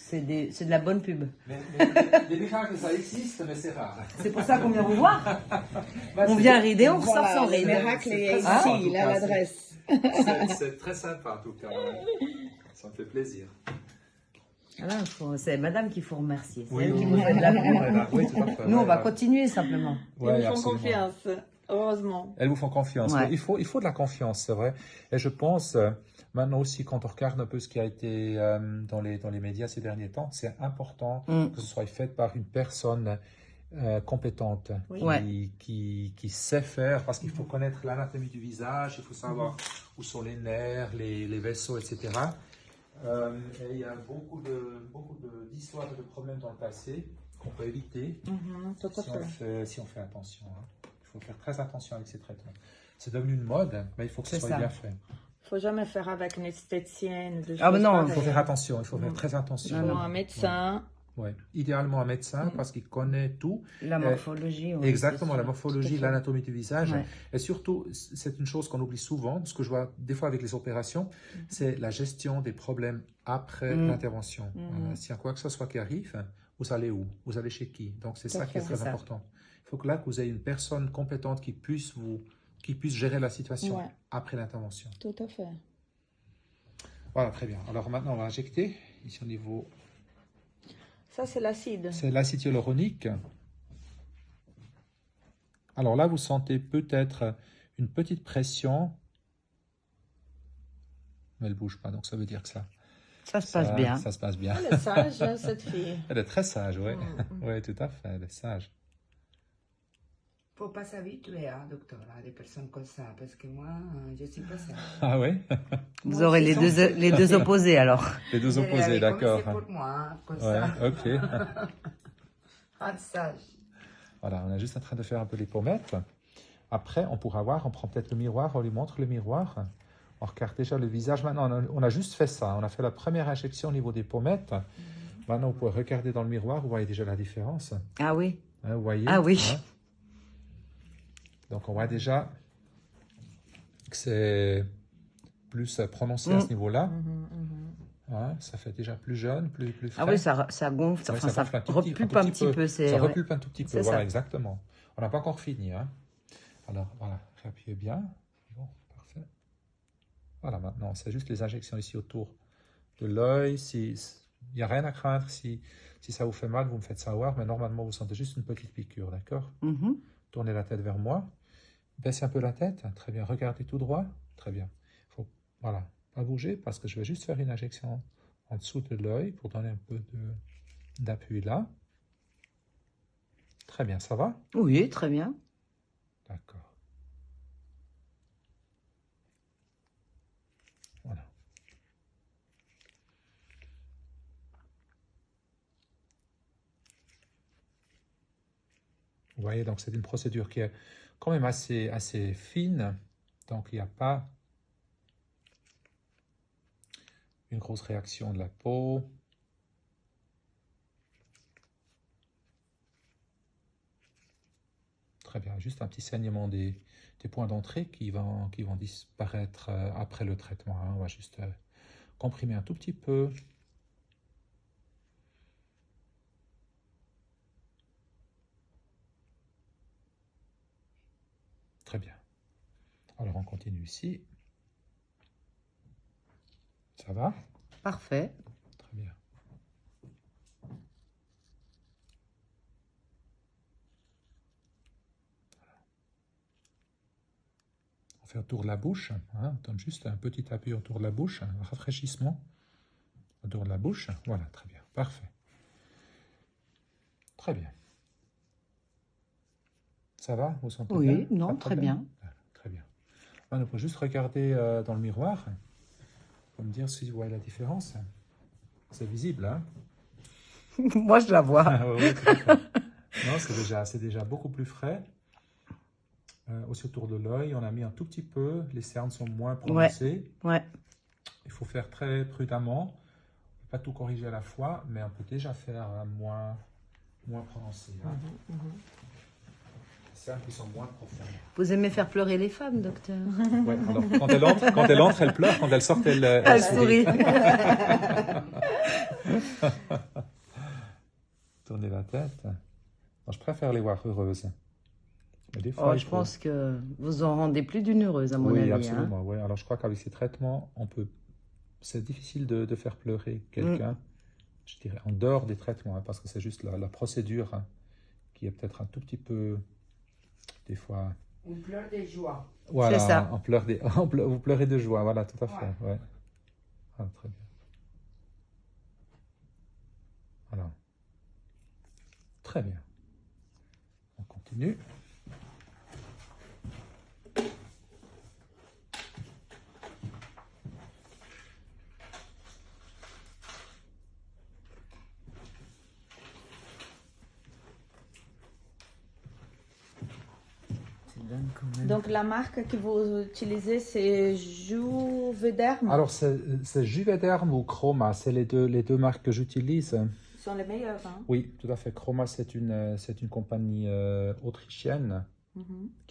C'est de la bonne pub. Les miracles, ça existe, mais c'est rare. C'est pour ça qu'on vient vous voir. On vient rider, on ressort sans Le ride. miracle est très sympa, en ici, tout il a cas, l'adresse. C'est très sympa en tout cas. Ouais. Ça me fait plaisir. Voilà, c'est madame qu'il faut remercier. C'est Oui, elle qui oui, vous fait de la pub. oui, tout à fait. Nous, on va Ouais, continuer simplement. ouais, Ils nous font absolument. confiance, heureusement. Elles vous font confiance. Ouais. Il faut de la confiance, c'est vrai. Et je pense, maintenant aussi, quand on regarde un peu ce qui a été dans les médias ces derniers temps, c'est important que ce soit fait par une personne compétente, Oui. qui sait faire, parce qu'il faut connaître l'anatomie du visage, il faut savoir où sont les nerfs, les vaisseaux, etc. Et il y a beaucoup d'histoires et de problèmes dans le passé qu'on peut éviter Tout à fait. si on fait attention. Hein. Il faut faire très attention avec ces traitements. C'est devenu une mode, mais il faut que ce C'est soit ça. bien fait. Il ne faut jamais faire avec une esthéticienne. Ah, mais non, Il faut faire attention, il faut faire très attention. Il faut un médecin. Ouais. Idéalement un médecin parce qu'il connaît tout. La morphologie. Oui, Exactement, c'est la sûr. morphologie, l'anatomie du visage. Ouais. Et surtout, c'est une chose qu'on oublie souvent, ce que je vois des fois avec les opérations, c'est la gestion des problèmes après l'intervention. S'il y a quoi que ce soit qui arrive, vous allez où? Vous allez chez qui? Donc c'est ça qui est très important. Il faut que là, que vous ayez une personne compétente qui puisse gérer la situation après l'intervention. Tout à fait. Voilà, très bien. Alors maintenant, on va injecter, ici au niveau... Ça, c'est l'acide. C'est l'acide hyaluronique. Alors là, vous sentez peut-être une petite pression, mais elle ne bouge pas, donc ça veut dire que ça se passe bien. Ça se passe bien. Elle est sage, hein, cette fille. Elle est très sage, oui. Oui, tout à fait, elle est sage. Faut pas s'habituer, hein, docteur, à des personnes comme ça, parce que moi, je suis pas sage. Ah oui? Vous aurez les deux opposés alors. Les deux opposés, d'accord. C'est pour moi, hein, comme Ouais, ça. ok. Ah, sage. Voilà, on est juste en train de faire un peu les pommettes. Après, on pourra voir, on prend peut-être le miroir, on lui montre le miroir. On regarde déjà le visage. Maintenant, on a juste fait ça. On a fait la première injection au niveau des pommettes. Maintenant, vous pouvez regarder dans le miroir, vous voyez déjà la différence. Ah oui. Hein, vous voyez? Ah oui. Hein? Donc, on voit déjà que c'est plus prononcé à ce niveau-là. Hein, ça fait déjà plus jeune, plus frais. Ah oui, ça gonfle, Ouais, enfin, ça gonfle repulpe un petit peu. Ça repulpe un tout petit peu, C'est voilà, ça. exactement. On n'a pas encore fini. Hein. Alors, voilà, réappuyez bien. Bon, parfait. Voilà, maintenant, c'est juste les injections ici autour de l'œil. Il n'y a rien à craindre. Si ça vous fait mal, vous me faites savoir. Mais normalement, vous sentez juste une petite piqûre, d'accord? Tournez la tête vers moi. Baissez un peu la tête. Très bien. Regardez tout droit. Très bien. Voilà, pas bouger parce que je vais juste faire une injection en dessous de l'œil pour donner un peu d'appui là. Très bien, ça va? Oui, très bien. D'accord. Voilà. Vous voyez, donc c'est une procédure qui est quand même assez fine. Donc il n'y a pas une grosse réaction de la peau. Très bien, juste un petit saignement des points d'entrée qui vont disparaître après le traitement. Hein. On va juste comprimer un tout petit peu. Très bien. Alors on continue ici. Ça va? Parfait. Très bien. On fait autour de la bouche. Hein, on donne juste un petit appui autour de la bouche, un rafraîchissement autour de la bouche. Voilà, très bien. Parfait. Très bien. Ça va? Vous sentez bien? Oui, non, très bien. Très bien. On peut juste regarder dans le miroir pour me dire si vous voyez la différence. C'est visible, hein? Moi, je la vois. Ah, ouais, tout à fait. Non, c'est déjà beaucoup plus frais. Aussi autour de l'œil, on a mis un tout petit peu. Les cernes sont moins prononcées. Ouais. Il faut faire très prudemment. On ne peut pas tout corriger à la fois, mais on peut déjà faire moins prononcé. Hein. Les cernes qui sont moins profondes. Vous aimez faire pleurer les femmes, docteur? Ouais, alors, quand elle entre, elle pleure. Quand elle sort, elle Elle sourit. Tourner la tête. Non, je préfère les voir heureuses. Mais des fois, Oh, il je faut- pense que vous en rendez plus d'une heureuse, à mon Oui, avis. Hein. absolument. Oui. Alors, je crois qu'avec ces traitements, on peut. C'est difficile de faire pleurer quelqu'un, je dirais, en dehors des traitements, hein, parce que c'est juste la procédure hein, qui est peut-être un tout petit peu, des fois. On pleure de joie. Voilà, C'est ça. on pleure vous pleurez de joie, voilà, tout à fait. Ouais. Ah, très bien. Voilà. Très bien. On continue. C'est dingue quand même. Donc la marque que vous utilisez, c'est Juvederm. Alors, c'est Juvederm ou Chroma, c'est les deux marques que j'utilise. Ce sont les meilleurs. Hein? Oui, tout à fait. Chroma, c'est une compagnie autrichienne Mhm. qui